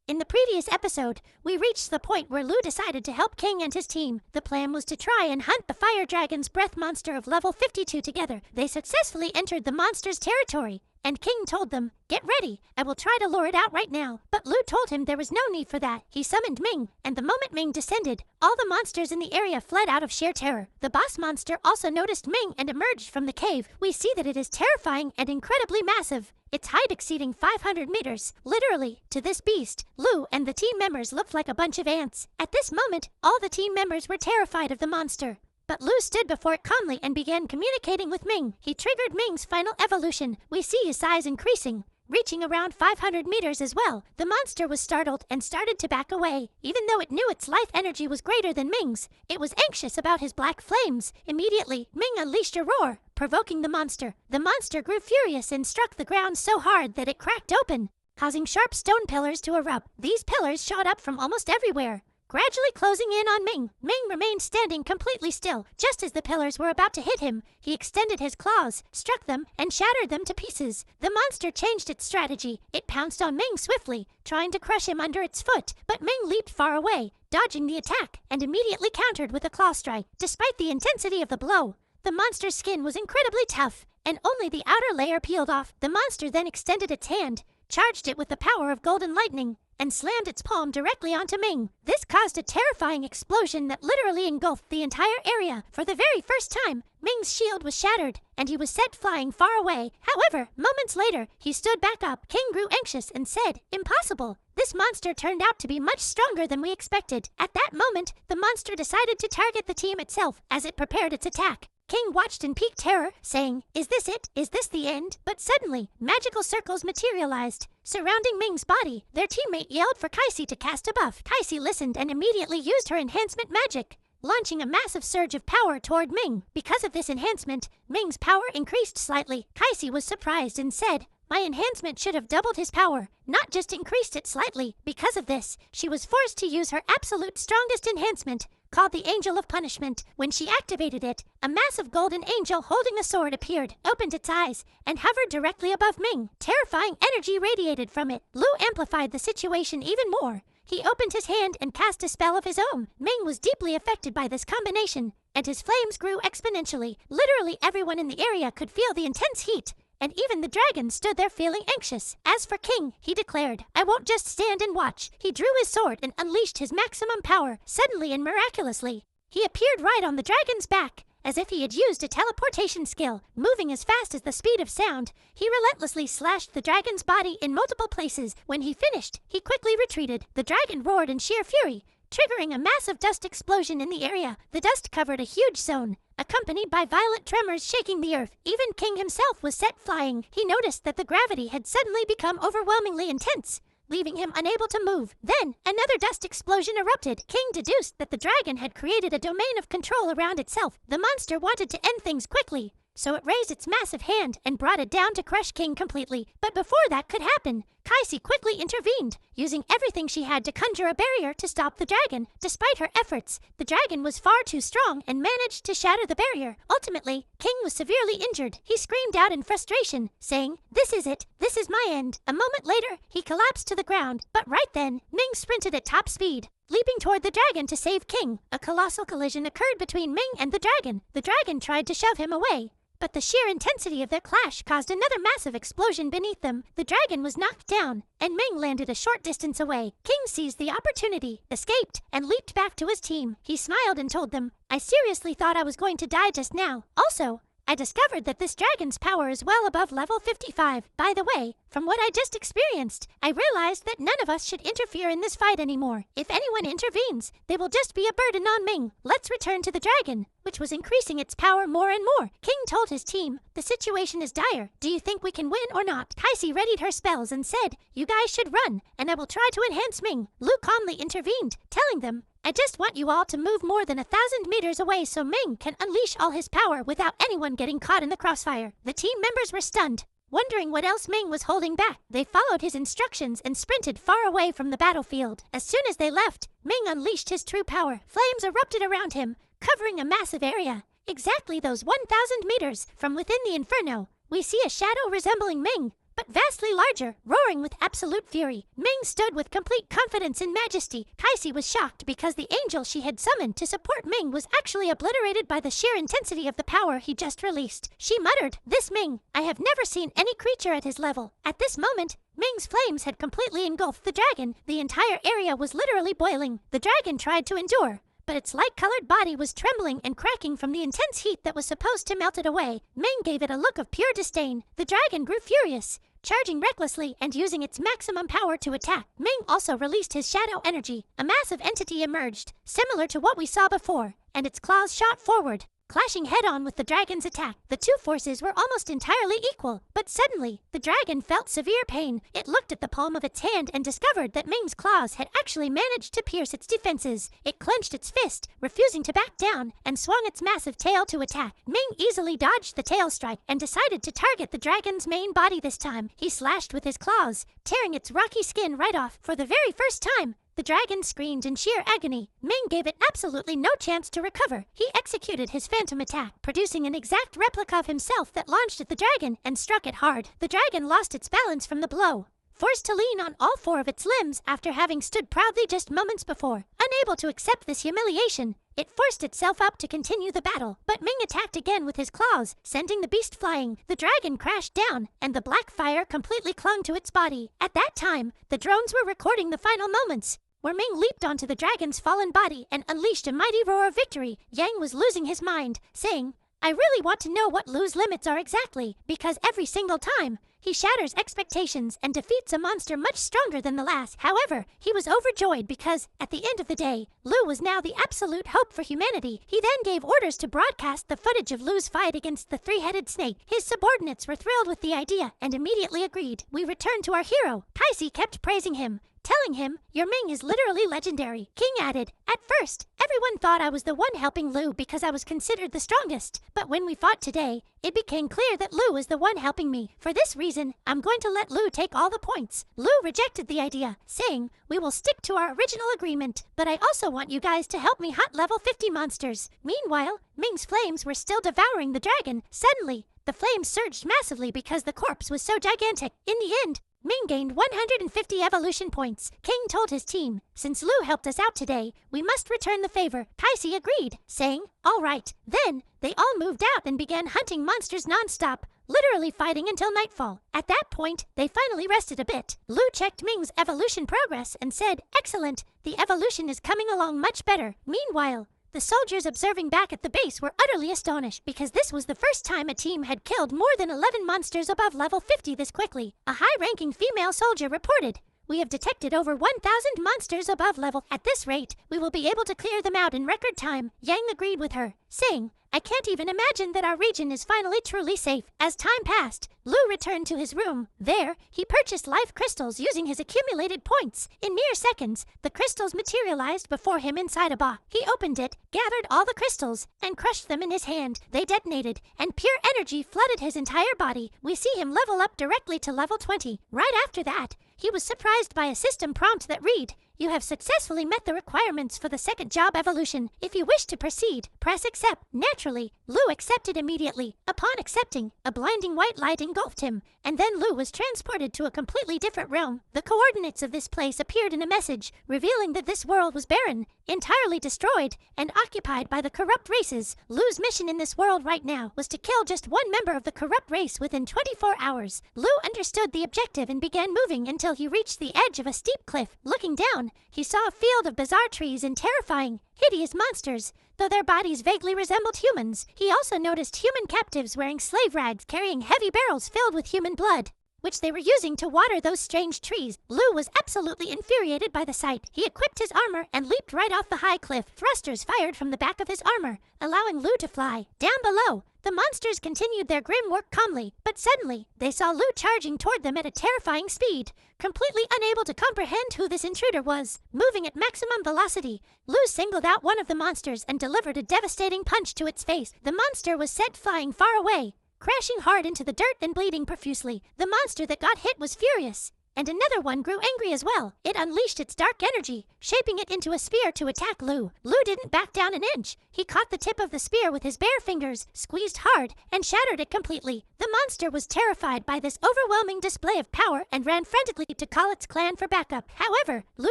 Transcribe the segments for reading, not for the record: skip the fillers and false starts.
In the previous episode, we reached the point where Lu decided to help King and his team. The plan was to try and hunt the fire dragon's breath monster of level 52 together. They successfully entered the monster's territory, and King told them, "Get ready, I will try to lure it out right now." But Lu told him there was no need for that. He summoned Ming, and the moment Ming descended, all the monsters in the area fled out of sheer terror. The boss monster also noticed Ming and emerged from the cave. We see that it is terrifying and incredibly massive, its height exceeding 500 meters. Literally, to this beast, Lu and the team members looked like a bunch of ants. At this moment, all the team members were terrified of the monster. But Lu stood before it calmly and began communicating with Ming. He triggered Ming's final evolution. We see his size increasing, reaching around 500 meters as well. The monster was startled and started to back away. Even though it knew its life energy was greater than Ming's, it was anxious about his black flames. Immediately, Ming unleashed a roar, provoking the monster. The monster grew furious and struck the ground so hard that it cracked open, causing sharp stone pillars to erupt. These pillars shot up from almost everywhere, gradually closing in on Ming. Ming remained standing completely still. Just as the pillars were about to hit him, he extended his claws, struck them, and shattered them to pieces. The monster changed its strategy. It pounced on Ming swiftly, trying to crush him under its foot. But Ming leaped far away, dodging the attack, and immediately countered with a claw strike. Despite the intensity of the blow, the monster's skin was incredibly tough, and only the outer layer peeled off. The monster then extended its hand, charged it with the power of golden lightning, and slammed its palm directly onto Ming. This caused a terrifying explosion that literally engulfed the entire area. For the very first time, Ming's shield was shattered, and he was sent flying far away. However, moments later, he stood back up. King grew anxious and said, "Impossible! This monster turned out to be much stronger than we expected." At that moment, the monster decided to target the team itself as it prepared its attack. King watched in peak terror, saying, "Is this it? Is this the end?" But suddenly, magical circles materialized, surrounding Ming's body. Their teammate yelled for Kaisi to cast a buff. Kaisi listened and immediately used her enhancement magic, launching a massive surge of power toward Ming. Because of this enhancement, Ming's power increased slightly. Kaisi was surprised and said, "My enhancement should have doubled his power, not just increased it slightly." Because of this, she was forced to use her absolute strongest enhancement, called the Angel of Punishment. When she activated it, a massive golden angel holding a sword appeared, opened its eyes, and hovered directly above Ming. Terrifying energy radiated from it. Lu amplified the situation even more. He opened his hand and cast a spell of his own. Ming was deeply affected by this combination, and his flames grew exponentially. Literally everyone in the area could feel the intense heat, and even the dragon stood there feeling anxious. As for King, he declared, "I won't just stand and watch." He drew his sword and unleashed his maximum power. Suddenly and miraculously, he appeared right on the dragon's back, as if he had used a teleportation skill. Moving as fast as the speed of sound, he relentlessly slashed the dragon's body in multiple places. When he finished, he quickly retreated. The dragon roared in sheer fury, triggering a massive dust explosion in the area. The dust covered a huge zone, accompanied by violent tremors shaking the earth. Even King himself was set flying. He noticed that the gravity had suddenly become overwhelmingly intense, leaving him unable to move. Then, another dust explosion erupted. King deduced that the dragon had created a domain of control around itself. The monster wanted to end things quickly, so it raised its massive hand and brought it down to crush King completely. But before that could happen, Kaisi quickly intervened, using everything she had to conjure a barrier to stop the dragon. Despite her efforts, the dragon was far too strong and managed to shatter the barrier. Ultimately, King was severely injured. He screamed out in frustration, saying, "This is it. This is my end." A moment later, he collapsed to the ground. But right then, Ming sprinted at top speed, leaping toward the dragon to save King. A colossal collision occurred between Ming and the dragon. The dragon tried to shove him away, but the sheer intensity of their clash caused another massive explosion beneath them. The dragon was knocked down, and Ming landed a short distance away. King seized the opportunity, escaped, and leaped back to his team. He smiled and told them, "I seriously thought I was going to die just now. Also, I discovered that this dragon's power is well above level 55. By the way, from what I just experienced, I realized that none of us should interfere in this fight anymore. If anyone intervenes, they will just be a burden on Ming. Let's return to the dragon," which was increasing its power more and more. King told his team, "The situation is dire. Do you think we can win or not?" Kaisi readied her spells and said, "You guys should run, and I will try to enhance Ming." Lu calmly intervened, telling them, "I just want you all to move more than 1,000 meters away so Ming can unleash all his power without anyone getting caught in the crossfire." The team members were stunned, wondering what else Ming was holding back. They followed his instructions and sprinted far away from the battlefield. As soon as they left, Ming unleashed his true power. Flames erupted around him, covering a massive area. Exactly those 1,000 meters from within the inferno, we see a shadow resembling Ming, but vastly larger, roaring with absolute fury. Ming stood with complete confidence and majesty. Kaisi was shocked because the angel she had summoned to support Ming was actually obliterated by the sheer intensity of the power he just released. She muttered, "This Ming, I have never seen any creature at his level." At this moment, Ming's flames had completely engulfed the dragon. The entire area was literally boiling. The dragon tried to endure, but its light-colored body was trembling and cracking from the intense heat that was supposed to melt it away. Ming gave it a look of pure disdain. The dragon grew furious, charging recklessly and using its maximum power to attack. Ming also released his shadow energy. A massive entity emerged, similar to what we saw before, and its claws shot forward, clashing head-on with the dragon's attack. The two forces were almost entirely equal, but suddenly, the dragon felt severe pain. It looked at the palm of its hand and discovered that Ming's claws had actually managed to pierce its defenses. It clenched its fist, refusing to back down, and swung its massive tail to attack. Ming easily dodged the tail strike and decided to target the dragon's main body this time. He slashed with his claws, tearing its rocky skin right off. For the very first time, the dragon screamed in sheer agony. Ming gave it absolutely no chance to recover. He executed his phantom attack, producing an exact replica of himself that launched at the dragon and struck it hard. The dragon lost its balance from the blow, forced to lean on all four of its limbs after having stood proudly just moments before. Unable to accept this humiliation, it forced itself up to continue the battle, but Ming attacked again with his claws, sending the beast flying. The dragon crashed down, and the black fire completely clung to its body. At that time, the drones were recording the final moments, where Ming leaped onto the dragon's fallen body and unleashed a mighty roar of victory. Yang was losing his mind, saying, "I really want to know what Lu's limits are exactly, because every single time, he shatters expectations and defeats a monster much stronger than the last." However, he was overjoyed because, at the end of the day, Lu was now the absolute hope for humanity. He then gave orders to broadcast the footage of Lu's fight against the three-headed snake. His subordinates were thrilled with the idea and immediately agreed. We returned to our hero. Kaisi kept praising him, telling him, "Your Ming is literally legendary." King added, "At first, everyone thought I was the one helping Lu because I was considered the strongest. But when we fought today, it became clear that Lu is the one helping me. For this reason, I'm going to let Lu take all the points." Lu rejected the idea, saying, "We will stick to our original agreement, but I also want you guys to help me hunt level 50 monsters." Meanwhile, Ming's flames were still devouring the dragon. Suddenly, the flames surged massively because the corpse was so gigantic. In the end, Ming gained 150 evolution points. King told his team, "Since Lu helped us out today, we must return the favor." Kaisi agreed, saying, "All right." Then, they all moved out and began hunting monsters non-stop, literally fighting until nightfall. At that point, they finally rested a bit. Lu checked Ming's evolution progress and said, "Excellent, the evolution is coming along much better." Meanwhile, the soldiers observing back at the base were utterly astonished because this was the first time a team had killed more than 11 monsters above level 50 this quickly. A high-ranking female soldier reported, "We have detected over 1,000 monsters above level. At this rate, we will be able to clear them out in record time." Yang agreed with her, saying, "I can't even imagine that our region is finally truly safe." As time passed, Lu returned to his room. There, he purchased life crystals using his accumulated points. In mere seconds, the crystals materialized before him inside a box. He opened it, gathered all the crystals, and crushed them in his hand. They detonated, and pure energy flooded his entire body. We see him level up directly to level 20. Right after that, he was surprised by a system prompt that read, "You have successfully met the requirements for the second job evolution. If you wish to proceed, press accept." Naturally, Lu accepted immediately. Upon accepting, a blinding white light engulfed him, and then Lu was transported to a completely different realm. The coordinates of this place appeared in a message, revealing that this world was barren, entirely destroyed, and occupied by the corrupt races. Lu's mission in this world right now was to kill just one member of the corrupt race within 24 hours. Lu understood the objective and began moving until he reached the edge of a steep cliff. Looking down, he saw a field of bizarre trees and terrifying, hideous monsters, though their bodies vaguely resembled humans. He also noticed human captives wearing slave rags carrying heavy barrels filled with human blood, which they were using to water those strange trees. Lu was absolutely infuriated by the sight. He equipped his armor and leaped right off the high cliff. Thrusters fired from the back of his armor, allowing Lu to fly. Down below, the monsters continued their grim work calmly, but suddenly, they saw Lu charging toward them at a terrifying speed. Completely unable to comprehend who this intruder was, moving at maximum velocity, Lu singled out one of the monsters and delivered a devastating punch to its face. The monster was sent flying far away, crashing hard into the dirt and bleeding profusely. The monster that got hit was furious. and another one grew angry as well. It unleashed its dark energy, shaping it into a spear to attack Lu. Lu didn't back down an inch. He caught the tip of the spear with his bare fingers, squeezed hard, and shattered it completely. The monster was terrified by this overwhelming display of power and ran frantically to call its clan for backup. However, Lu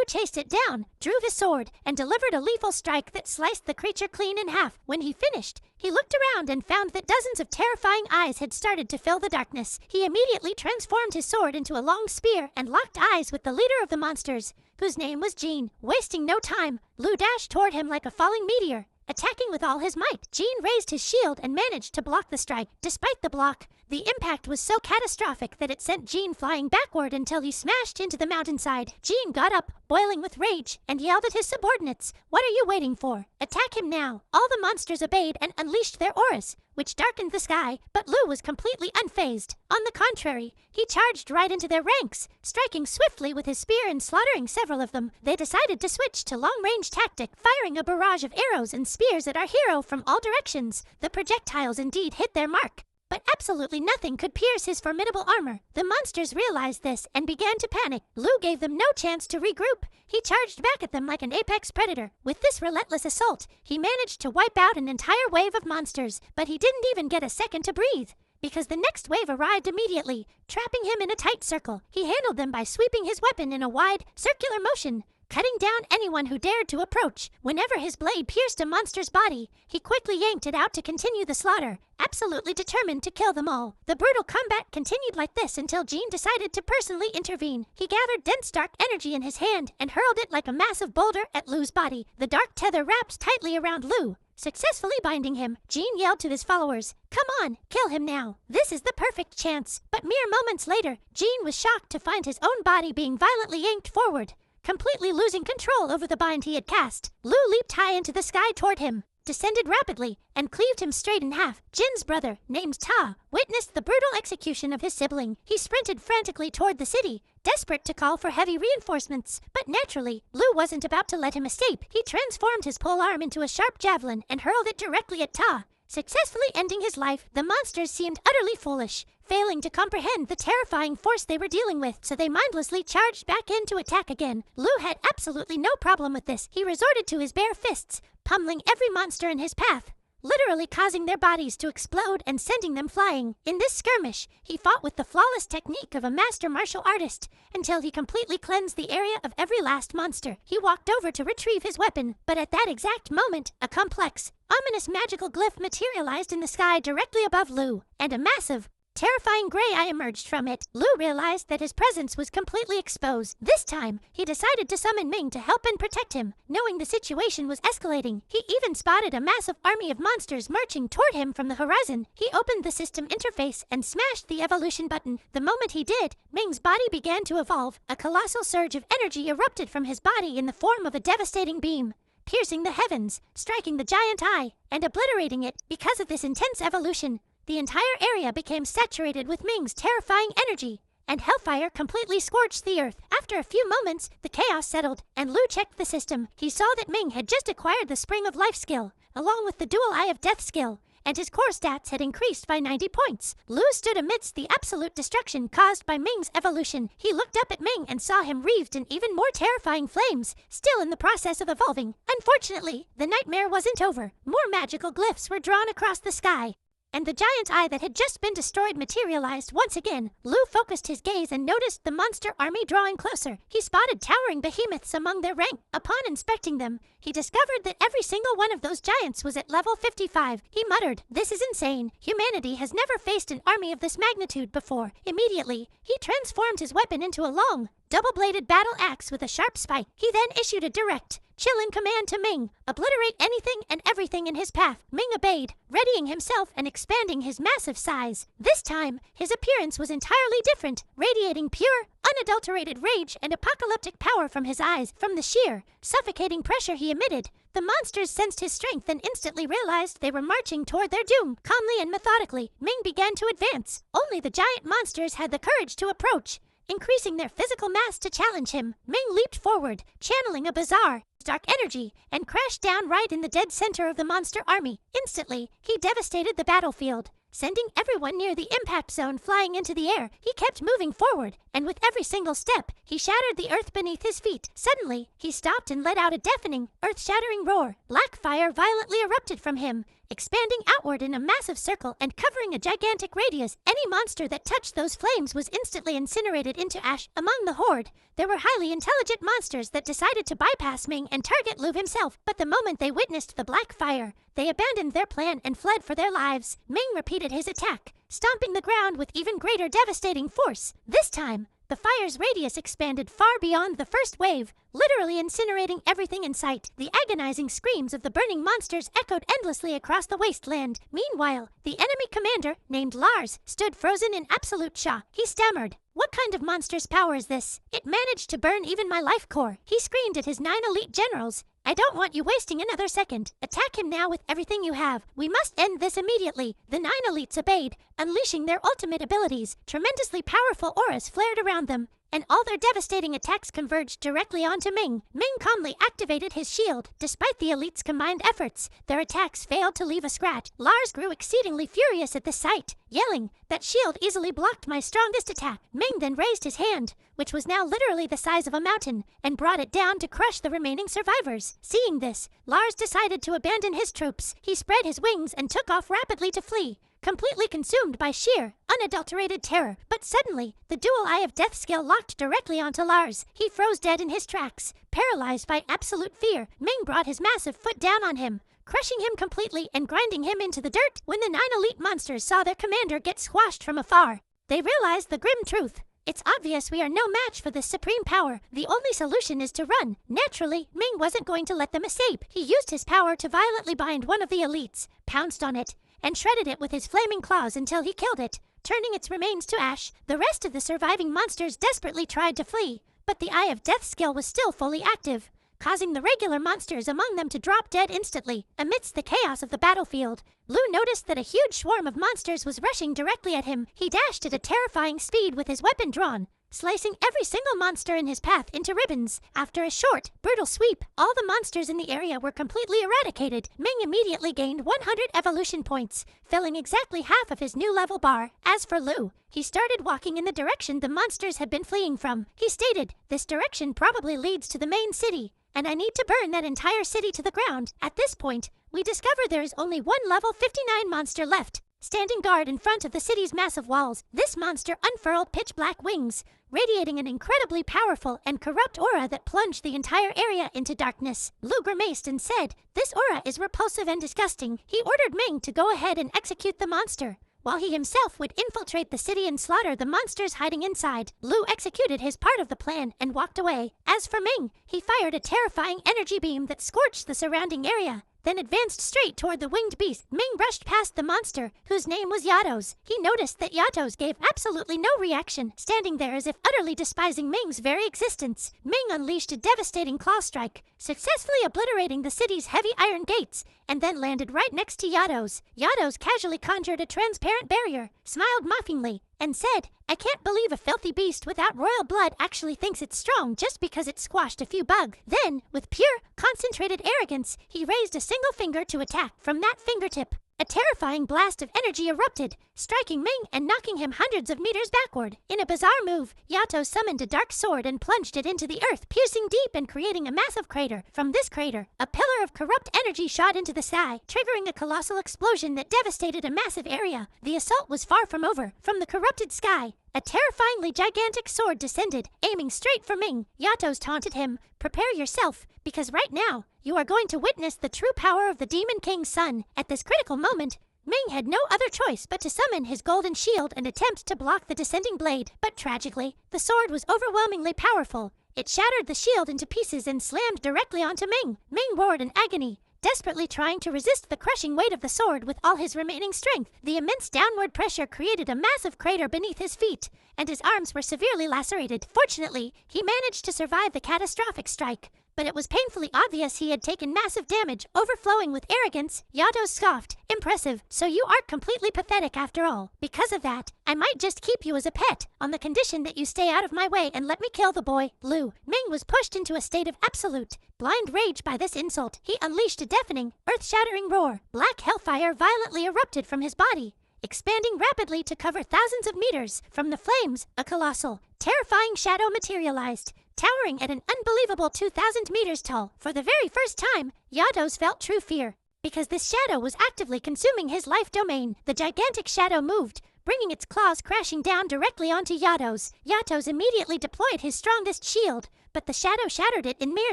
chased it down, drew his sword, and delivered a lethal strike that sliced the creature clean in half. When he finished, he looked around and found that dozens of terrifying eyes had started to fill the darkness. He immediately transformed his sword into a long spear and locked eyes with the leader of the monsters, whose name was Jean. Wasting no time, Lu dashed toward him like a falling meteor, attacking with all his might. Jean raised his shield and managed to block the strike. Despite the block, the impact was so catastrophic that it sent Jean flying backward until he smashed into the mountainside. Jean got up, boiling with rage, and yelled at his subordinates, "What are you waiting for? Attack him now!" All the monsters obeyed and unleashed their auras, which darkened the sky, but Lu was completely unfazed. On the contrary, he charged right into their ranks, striking swiftly with his spear and slaughtering several of them. They decided to switch to long-range tactic, firing a barrage of arrows and spears at our hero from all directions. The projectiles indeed hit their mark, but absolutely nothing could pierce his formidable armor. The monsters realized this and began to panic. Lu gave them no chance to regroup. He charged back at them like an apex predator. With this relentless assault, he managed to wipe out an entire wave of monsters, but he didn't even get a second to breathe, because the next wave arrived immediately, trapping him in a tight circle. He handled them by sweeping his weapon in a wide, circular motion, cutting down anyone who dared to approach. Whenever his blade pierced a monster's body, he quickly yanked it out to continue the slaughter, absolutely determined to kill them all. The brutal combat continued like this until Jean decided to personally intervene. He gathered dense dark energy in his hand and hurled it like a massive boulder at Lu's body. The dark tether wrapped tightly around Lu, successfully binding him. Jean yelled to his followers, "Come on, kill him now. This is the perfect chance." But mere moments later, Jean was shocked to find his own body being violently yanked forward, completely losing control over the bind he had cast. Lu leaped high into the sky toward him, descended rapidly, and cleaved him straight in half. Jin's brother, named Ta, witnessed the brutal execution of his sibling. He sprinted frantically toward the city, desperate to call for heavy reinforcements. But naturally, Lu wasn't about to let him escape. He transformed his pole arm into a sharp javelin and hurled it directly at Ta, successfully ending his life. The monsters seemed utterly foolish, failing to comprehend the terrifying force they were dealing with, so they mindlessly charged back in to attack again. Lu had absolutely no problem with this. He resorted to his bare fists, pummeling every monster in his path, literally causing their bodies to explode and sending them flying. In this skirmish, he fought with the flawless technique of a master martial artist until he completely cleansed the area of every last monster. He walked over to retrieve his weapon, but at that exact moment, a complex, ominous magical glyph materialized in the sky directly above Lu, and a massive, terrifying gray eye emerged from it. Lu realized that his presence was completely exposed. This time, he decided to summon Ming to help and protect him, knowing the situation was escalating. He even spotted a massive army of monsters marching toward him from the horizon. He opened the system interface and smashed the evolution button. The moment he did, Ming's body began to evolve. A colossal surge of energy erupted from his body in the form of a devastating beam, piercing the heavens, striking the giant eye, and obliterating it. Because of this intense evolution, the entire area became saturated with Ming's terrifying energy, and hellfire completely scorched the earth. After a few moments, the chaos settled, and Lu checked the system. He saw that Ming had just acquired the Spring of Life skill, along with the Dual Eye of Death skill, and his core stats had increased by 90 points. Lu stood amidst the absolute destruction caused by Ming's evolution. He looked up at Ming and saw him wreathed in even more terrifying flames, still in the process of evolving. Unfortunately, the nightmare wasn't over. More magical glyphs were drawn across the sky, and the giant eye that had just been destroyed materialized once again. Lu focused his gaze and noticed the monster army drawing closer. He spotted towering behemoths among their rank. Upon inspecting them, he discovered that every single one of those giants was at level 55. He muttered, "This is insane. Humanity has never faced an army of this magnitude before." Immediately, he transformed his weapon into a long, double-bladed battle axe with a sharp spike. He then issued a direct, chilling command to Ming: "Obliterate anything and everything in his path." Ming obeyed, readying himself and expanding his massive size. This time, his appearance was entirely different, radiating pure, unadulterated rage and apocalyptic power from his eyes. From the sheer, suffocating pressure he emitted, the monsters sensed his strength and instantly realized they were marching toward their doom. Calmly and methodically, Ming began to advance. Only the giant monsters had the courage to approach, increasing their physical mass to challenge him. Ming leaped forward, channeling a bizarre, dark energy, and crashed down right in the dead center of the monster army. Instantly, he devastated the battlefield, sending everyone near the impact zone flying into the air. He kept moving forward, and with every single step, he shattered the earth beneath his feet. Suddenly, he stopped and let out a deafening, earth-shattering roar. Black fire violently erupted from him, expanding outward in a massive circle and covering a gigantic radius. Any monster that touched those flames was instantly incinerated into ash. Among the horde, there were highly intelligent monsters that decided to bypass Ming and target Lu himself. But the moment they witnessed the black fire, they abandoned their plan and fled for their lives. Ming repeated his attack, stomping the ground with even greater devastating force. This time, the fire's radius expanded far beyond the first wave, literally incinerating everything in sight. The agonizing screams of the burning monsters echoed endlessly across the wasteland. Meanwhile, the enemy commander, named Lars, stood frozen in absolute shock. He stammered, "What kind of monster's power is this? It managed to burn even my life core." He screamed at his 9 elite generals, "I don't want you wasting another second. Attack him now with everything you have. We must end this immediately." The 9 elites obeyed, unleashing their ultimate abilities. Tremendously powerful auras flared around them, and all their devastating attacks converged directly onto Ming. Ming calmly activated his shield. Despite the elites' combined efforts, their attacks failed to leave a scratch. Lars grew exceedingly furious at the sight, yelling, "That shield easily blocked my strongest attack." Ming then raised his hand, which was now literally the size of a mountain, and brought it down to crush the remaining survivors. Seeing this, Lars decided to abandon his troops. He spread his wings and took off rapidly to flee, completely consumed by sheer, unadulterated terror. But suddenly, the dual Eye of Death skill locked directly onto Lars. He froze dead in his tracks, paralyzed by absolute fear. Ming brought his massive foot down on him, crushing him completely and grinding him into the dirt. When the 9 elite monsters saw their commander get squashed from afar, they realized the grim truth. It's obvious we are no match for this supreme power. The only solution is to run. Naturally, Ming wasn't going to let them escape. He used his power to violently bind one of the elites, pounced on it, and shredded it with his flaming claws until he killed it, turning its remains to ash. The rest of the surviving monsters desperately tried to flee, but the Eye of Death skill was still fully active, causing the regular monsters among them to drop dead instantly. Amidst the chaos of the battlefield, Lu noticed that a huge swarm of monsters was rushing directly at him. He dashed at a terrifying speed with his weapon drawn, slicing every single monster in his path into ribbons. After a short, brutal sweep, all the monsters in the area were completely eradicated. Ming immediately gained 100 evolution points, filling exactly half of his new level bar. As for Lu, he started walking in the direction the monsters had been fleeing from. He stated, "This direction probably leads to the main city, and I need to burn that entire city to the ground." At this point, we discover there is only one level 59 monster left, standing guard in front of the city's massive walls. This monster unfurled pitch-black wings, radiating an incredibly powerful and corrupt aura that plunged the entire area into darkness. Lu grimaced and said, "This aura is repulsive and disgusting." He ordered Ming to go ahead and execute the monster, while he himself would infiltrate the city and slaughter the monsters hiding inside. Lu executed his part of the plan and walked away. As for Ming, he fired a terrifying energy beam that scorched the surrounding area, then advanced straight toward the winged beast. Ming rushed past the monster, whose name was Yatos. He noticed that Yatos gave absolutely no reaction, standing there as if utterly despising Ming's very existence. Ming unleashed a devastating claw strike, successfully obliterating the city's heavy iron gates, and then landed right next to Yatos. Yatos casually conjured a transparent barrier, smiled mockingly, and said, "I can't believe a filthy beast without royal blood actually thinks it's strong just because it squashed a few bugs." Then, with pure, concentrated arrogance, he raised a single finger to attack. From that fingertip, a terrifying blast of energy erupted, striking Ming and knocking him hundreds of meters backward. In a bizarre move, Yato summoned a dark sword and plunged it into the earth, piercing deep and creating a massive crater. From this crater, a pillar of corrupt energy shot into the sky, triggering a colossal explosion that devastated a massive area. The assault was far from over. From the corrupted sky, a terrifyingly gigantic sword descended, aiming straight for Ming. Yatos taunted him, "Prepare yourself, because right now, you are going to witness the true power of the Demon King's son." At this critical moment, Ming had no other choice but to summon his golden shield and attempt to block the descending blade. But tragically, the sword was overwhelmingly powerful. It shattered the shield into pieces and slammed directly onto Ming. Ming roared in agony, desperately trying to resist the crushing weight of the sword with all his remaining strength. The immense downward pressure created a massive crater beneath his feet, and his arms were severely lacerated. Fortunately, he managed to survive the catastrophic strike, but it was painfully obvious he had taken massive damage. Overflowing with arrogance, Yato scoffed, "Impressive, so you aren't completely pathetic after all. Because of that, I might just keep you as a pet, on the condition that you stay out of my way and let me kill the boy." Lu Ming was pushed into a state of absolute, blind rage by this insult. He unleashed a deafening, earth-shattering roar. Black hellfire violently erupted from his body, expanding rapidly to cover thousands of meters. From the flames, a colossal, terrifying shadow materialized, towering at an unbelievable 2,000 meters tall. For the very first time, Yatos felt true fear, because this shadow was actively consuming his life domain. The gigantic shadow moved, bringing its claws crashing down directly onto Yatos. Yatos immediately deployed his strongest shield, but the shadow shattered it in mere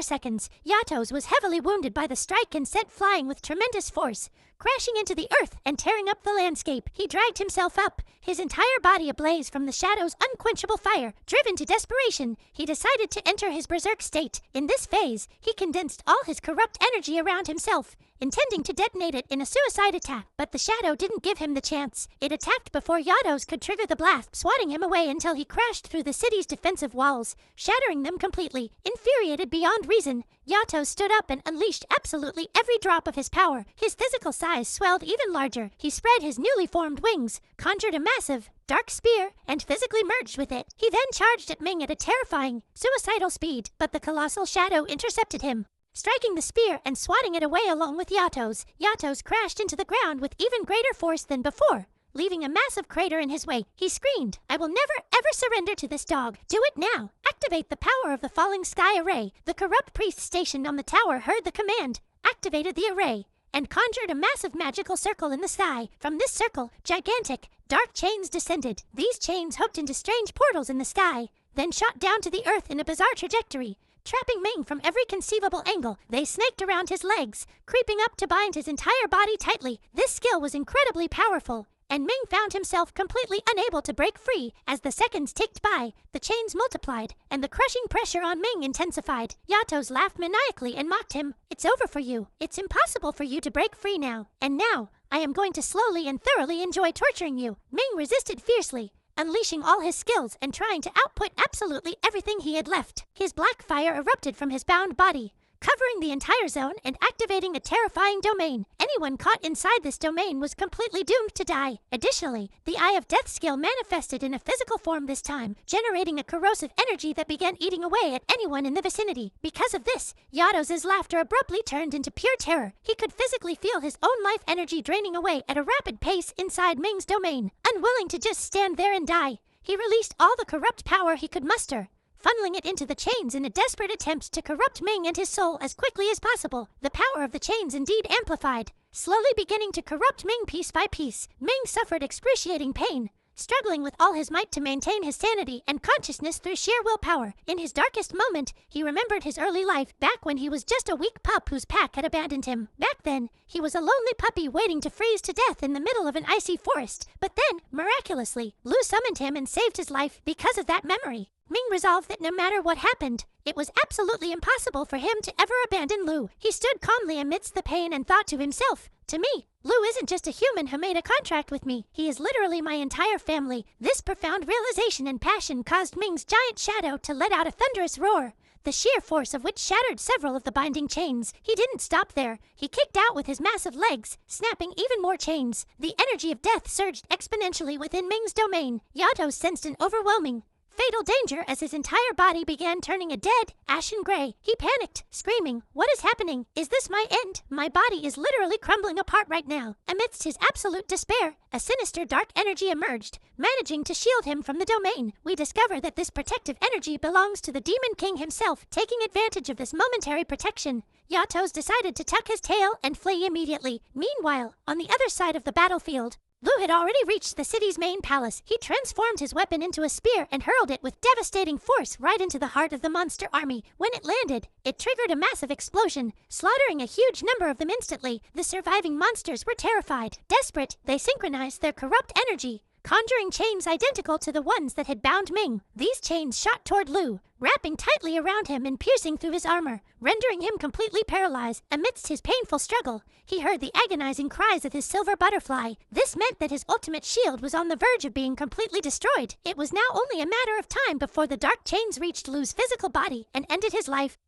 seconds. Yatos was heavily wounded by the strike and sent flying with tremendous force, crashing into the earth and tearing up the landscape. He dragged himself up, his entire body ablaze from the shadow's unquenchable fire. Driven to desperation, he decided to enter his berserk state. In this phase, he condensed all his corrupt energy around himself, intending to detonate it in a suicide attack. But the shadow didn't give him the chance. It attacked before Yatos could trigger the blast, swatting him away until he crashed through the city's defensive walls, shattering them completely. Infuriated beyond reason, Yatos stood up and unleashed absolutely every drop of his power. His physical size swelled even larger. He spread his newly formed wings, conjured a massive, dark spear, and physically merged with it. He then charged at Ming at a terrifying, suicidal speed, but the colossal shadow intercepted him, striking the spear and swatting it away along with Yatos. Yatos crashed into the ground with even greater force than before, leaving a massive crater in his way. He screamed, "I will never ever surrender to this dog. Do it now. Activate the power of the falling sky array." The corrupt priest stationed on the tower heard the command, activated the array, and conjured a massive magical circle in the sky. From this circle, gigantic, dark chains descended. These chains hooked into strange portals in the sky, then shot down to the earth in a bizarre trajectory, trapping Ming from every conceivable angle. They snaked around his legs, creeping up to bind his entire body tightly. This skill was incredibly powerful, and Ming found himself completely unable to break free. As the seconds ticked by, the chains multiplied, and the crushing pressure on Ming intensified. Yatos laughed maniacally and mocked him. "It's over for you. It's impossible for you to break free now. And now, I am going to slowly and thoroughly enjoy torturing you." Ming resisted fiercely, unleashing all his skills and trying to output absolutely everything he had left. His black fire erupted from his bound body, covering the entire zone and activating a terrifying domain. Anyone caught inside this domain was completely doomed to die. Additionally, the Eye of Death skill manifested in a physical form this time, generating a corrosive energy that began eating away at anyone in the vicinity. Because of this, Yatos' laughter abruptly turned into pure terror. He could physically feel his own life energy draining away at a rapid pace inside Ming's domain. Unwilling to just stand there and die, he released all the corrupt power he could muster, funneling it into the chains in a desperate attempt to corrupt Ming and his soul as quickly as possible. The power of the chains indeed amplified, slowly beginning to corrupt Ming piece by piece. Ming suffered excruciating pain, struggling with all his might to maintain his sanity and consciousness through sheer willpower. In his darkest moment, he remembered his early life, back when he was just a weak pup whose pack had abandoned him. Back then, he was a lonely puppy waiting to freeze to death in the middle of an icy forest. But then, miraculously, Lu summoned him and saved his life. Because of that memory, Ming resolved that no matter what happened, it was absolutely impossible for him to ever abandon Lu. He stood calmly amidst the pain and thought to himself, "To me, Lu isn't just a human who made a contract with me. He is literally my entire family." This profound realization and passion caused Ming's giant shadow to let out a thunderous roar, the sheer force of which shattered several of the binding chains. He didn't stop there. He kicked out with his massive legs, snapping even more chains. The energy of death surged exponentially within Ming's domain. Yatos sensed an overwhelming, fatal danger as his entire body began turning a dead, ashen gray. He panicked, screaming, "What is happening? Is this my end? My body is literally crumbling apart right now." Amidst his absolute despair, a sinister dark energy emerged, managing to shield him from the domain. We discover that this protective energy belongs to the Demon King himself. Taking advantage of this momentary protection, Yatos decided to tuck his tail and flee immediately. Meanwhile, on the other side of the battlefield, Lu had already reached the city's main palace. He transformed his weapon into a spear and hurled it with devastating force right into the heart of the monster army. When it landed, it triggered a massive explosion, slaughtering a huge number of them instantly. The surviving monsters were terrified. Desperate, they synchronized their corrupt energy, conjuring chains identical to the ones that had bound Ming. These chains shot toward Lu, wrapping tightly around him and piercing through his armor, rendering him completely paralyzed. Amidst his painful struggle, he heard the agonizing cries of his silver butterfly. This meant that his ultimate shield was on the verge of being completely destroyed. It was now only a matter of time before the dark chains reached Lu's physical body and ended his life.